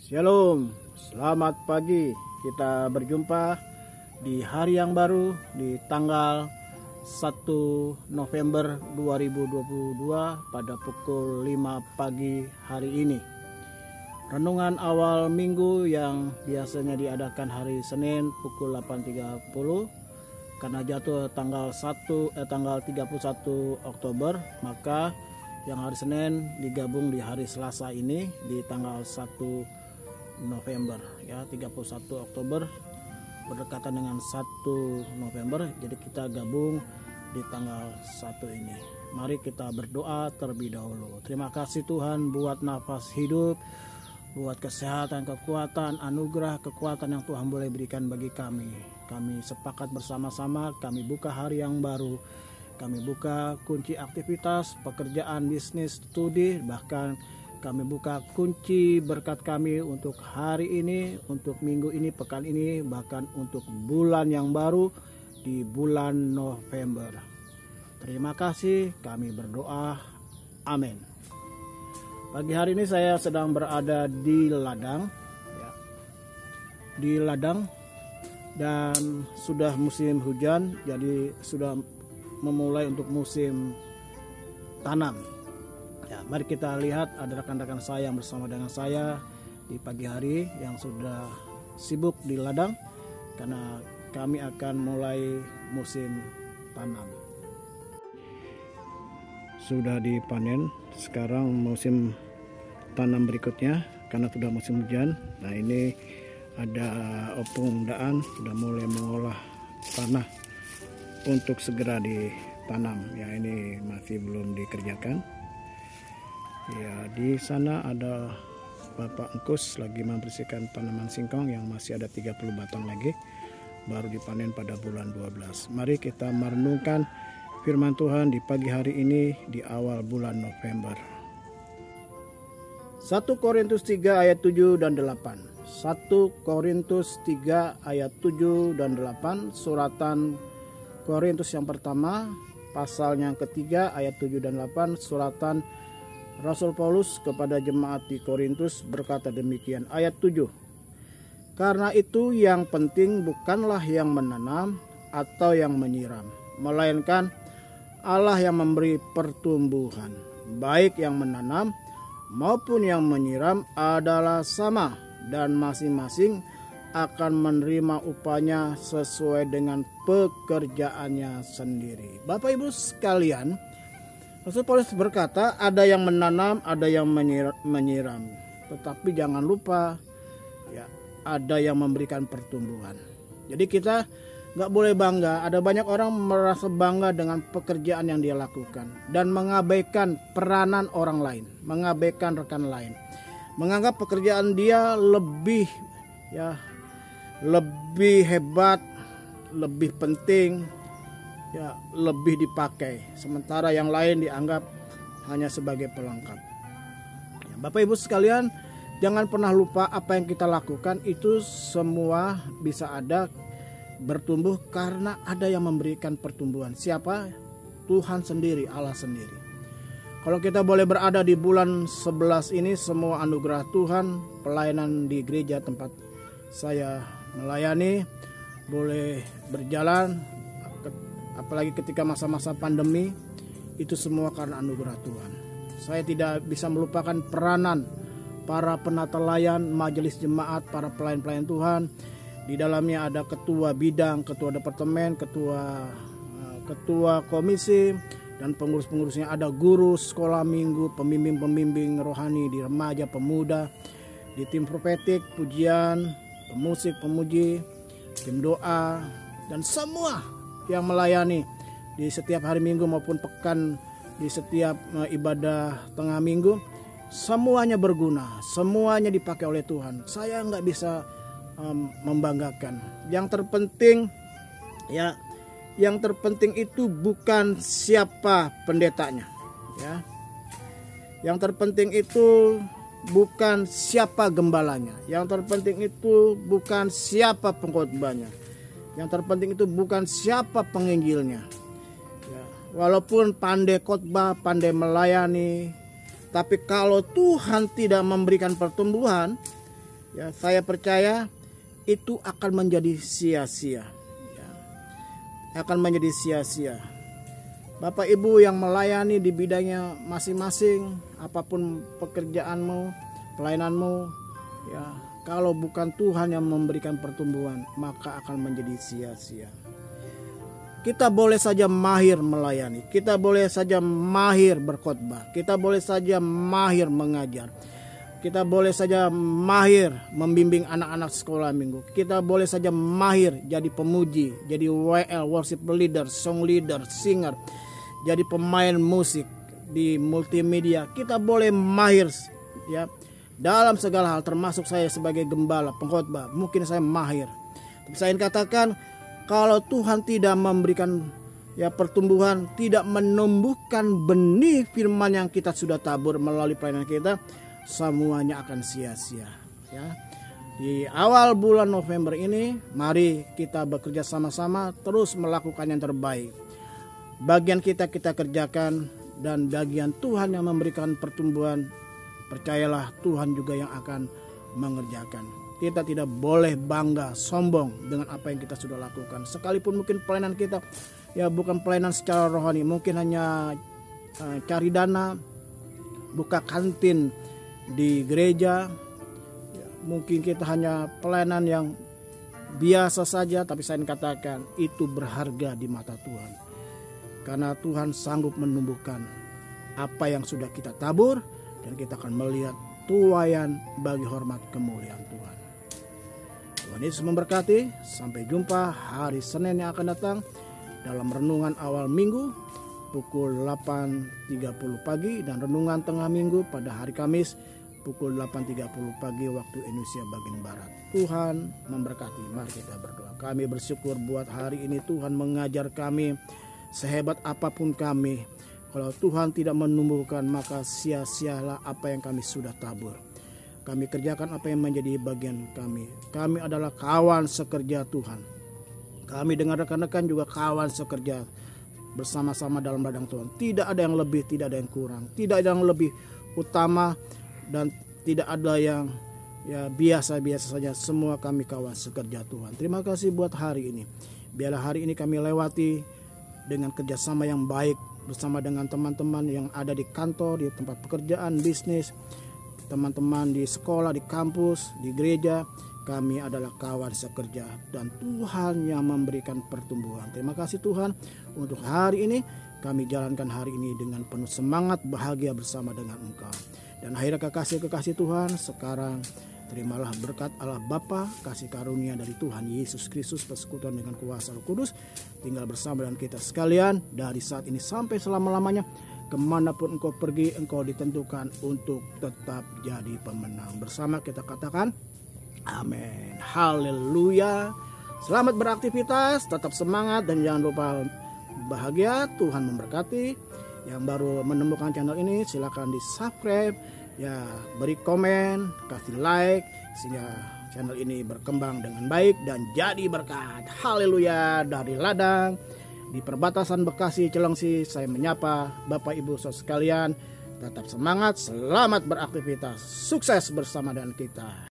Shalom, selamat pagi. Kita berjumpa di hari yang baru di tanggal 1 November 2022 pada pukul 5 pagi hari ini. Renungan awal minggu yang biasanya diadakan hari Senin pukul 8.30 karena jatuh tanggal 31 Oktober, maka yang hari Senin digabung di hari Selasa ini di tanggal 1 November ya, 31 Oktober berdekatan dengan 1 November, jadi kita gabung di tanggal 1 ini. Mari kita berdoa terlebih dahulu. Terima kasih Tuhan buat nafas hidup, buat kesehatan, kekuatan, anugerah, kekuatan yang Tuhan boleh berikan bagi kami. Kami sepakat bersama-sama, kami buka hari yang baru. Kami buka kunci aktivitas, pekerjaan, bisnis, studi, bahkan kami buka kunci berkat kami untuk hari ini, untuk minggu ini, pekan ini, bahkan untuk bulan yang baru di bulan November. Terima kasih, kami berdoa. Amin. Pagi hari ini saya sedang berada di ladang, ya, di ladang, dan sudah musim hujan, jadi sudah memulai untuk musim tanam. Ya, mari kita lihat ada rekan-rekan saya yang bersama dengan saya di pagi hari yang sudah sibuk di ladang karena kami akan mulai musim tanam. Sudah dipanen, sekarang musim tanam berikutnya karena sudah musim hujan. Nah, ini ada opung daan sudah mulai mengolah tanah untuk segera ditanam. Ya, ini masih belum dikerjakan. Ya, di sana ada Bapak Engkus lagi membersihkan tanaman singkong yang masih ada 30 batang lagi, baru dipanen pada bulan 12. Mari kita merenungkan firman Tuhan di pagi hari ini di awal bulan November. 1 Korintus 3 ayat 7 dan 8. 1 Korintus 3 ayat 7 dan 8, suratan Korintus yang pertama, pasal yang ketiga ayat 7 dan 8, suratan Rasul Paulus kepada jemaat di Korintus berkata demikian, ayat 7. Karena itu yang penting bukanlah yang menanam atau yang menyiram, melainkan Allah yang memberi pertumbuhan. Baik yang menanam maupun yang menyiram adalah sama, dan masing-masing akan menerima upahnya sesuai dengan pekerjaannya sendiri. Bapak Ibu sekalian, Rasul Paulus berkata ada yang menanam, ada yang menyiram. Tetapi jangan lupa ya, ada yang memberikan pertumbuhan. Jadi kita gak boleh bangga. Ada banyak orang merasa bangga dengan pekerjaan yang dia lakukan dan mengabaikan peranan orang lain, mengabaikan rekan lain, menganggap pekerjaan dia lebih hebat, lebih penting, ya, lebih dipakai, sementara yang lain dianggap hanya sebagai pelengkap. Ya, Bapak Ibu sekalian, jangan pernah lupa apa yang kita lakukan itu semua bisa ada bertumbuh karena ada yang memberikan pertumbuhan. Siapa? Tuhan sendiri, Allah sendiri. Kalau kita boleh berada di bulan 11 ini, semua anugerah Tuhan, pelayanan di gereja tempat saya melayani boleh berjalan, apalagi ketika masa-masa pandemi, itu semua karena anugerah Tuhan. Saya tidak bisa melupakan peranan para penata layan, majelis jemaat, para pelayan-pelayan Tuhan. Di dalamnya ada ketua bidang, ketua departemen, ketua komisi, dan pengurus-pengurusnya. Ada guru sekolah minggu, pembimbing-pembimbing rohani di remaja, pemuda, di tim profetik, pujian, pemusik, pemuji, tim doa, dan semua yang melayani di setiap hari Minggu maupun pekan, di setiap ibadah tengah minggu, semuanya berguna, semuanya dipakai oleh Tuhan. Saya nggak bisa membanggakan. Yang terpenting ya, yang terpenting itu bukan siapa pendetanya, ya. Yang terpenting itu bukan siapa gembalanya. Yang terpenting itu bukan siapa pengkhotbahnya. Yang terpenting itu bukan siapa penginjilnya. Ya, walaupun pandai khotbah, pandai melayani, tapi kalau Tuhan tidak memberikan pertumbuhan, ya, saya percaya itu akan menjadi sia-sia, ya, akan menjadi sia-sia. Bapak Ibu yang melayani di bidangnya masing-masing, apapun pekerjaanmu, pelayananmu, ya, kalau bukan Tuhan yang memberikan pertumbuhan, maka akan menjadi sia-sia. Kita boleh saja mahir melayani, kita boleh saja mahir berkhotbah, kita boleh saja mahir mengajar, kita boleh saja mahir membimbing anak-anak sekolah minggu, kita boleh saja mahir jadi pemuji, jadi WL, worship leader, song leader, singer, jadi pemain musik di multimedia. Kita boleh mahir, ya, dalam segala hal, termasuk saya sebagai gembala, pengkhotbah, mungkin saya mahir. Tapi saya katakan, kalau Tuhan tidak memberikan, ya, pertumbuhan, tidak menumbuhkan benih firman yang kita sudah tabur melalui pelayanan kita, semuanya akan sia-sia, ya. Di awal bulan November ini, mari kita bekerja sama-sama terus melakukan yang terbaik. Bagian kita kerjakan, dan bagian Tuhan yang memberikan pertumbuhan, percayalah Tuhan juga yang akan mengerjakan. Kita tidak boleh bangga, sombong dengan apa yang kita sudah lakukan. Sekalipun mungkin pelayanan kita, ya, bukan pelayanan secara rohani, mungkin hanya cari dana, buka kantin di gereja, ya, mungkin kita hanya pelayanan yang biasa saja, tapi saya katakan itu berharga di mata Tuhan. Karena Tuhan sanggup menumbuhkan apa yang sudah kita tabur, dan kita akan melihat tuaian bagi hormat kemuliaan Tuhan. Tuhan Yesus memberkati. Sampai jumpa hari Senin yang akan datang dalam renungan awal minggu pukul 8.30 pagi, dan renungan tengah minggu pada hari Kamis pukul 8.30 pagi waktu Indonesia bagian Barat. Tuhan memberkati. Mari kita berdoa. Kami bersyukur buat hari ini Tuhan mengajar kami. Sehebat apapun kami, kalau Tuhan tidak menumbuhkan, maka sia-sialah apa yang kami sudah tabur. Kami kerjakan apa yang menjadi bagian kami. Kami adalah kawan sekerja Tuhan. Kami dengan rekan-rekan juga kawan sekerja bersama-sama dalam ladang Tuhan. Tidak ada yang lebih, tidak ada yang kurang. Tidak ada yang lebih utama, dan tidak ada yang, ya, biasa-biasa saja. Semua kami kawan sekerja Tuhan. Terima kasih buat hari ini. Biarlah hari ini kami lewati dengan kerjasama yang baik bersama dengan teman-teman yang ada di kantor, di tempat pekerjaan, bisnis, teman-teman di sekolah, di kampus, di gereja. Kami adalah kawan sekerja, dan Tuhan yang memberikan pertumbuhan. Terima kasih Tuhan untuk hari ini. Kami jalankan hari ini dengan penuh semangat, bahagia bersama dengan Engkau. Dan akhirnya kekasih-kekasih Tuhan, sekarang terimalah berkat Allah Bapa, kasih karunia dari Tuhan Yesus Kristus, persekutuan dengan kuasa Roh Kudus, tinggal bersama dengan kita sekalian dari saat ini sampai selama-lamanya. Kemanapun engkau pergi, engkau ditentukan untuk tetap jadi pemenang. Bersama kita katakan, amin. Haleluya. Selamat beraktivitas, tetap semangat, dan jangan lupa bahagia. Tuhan memberkati. Yang baru menemukan channel ini, silakan di subscribe, ya, beri komen, kasih like, sehingga channel ini berkembang dengan baik dan jadi berkat. Haleluya. Dari ladang di perbatasan Bekasi Cilengsi, saya menyapa Bapak Ibu saudara sekalian. Tetap semangat, selamat beraktivitas, sukses bersama dengan kita.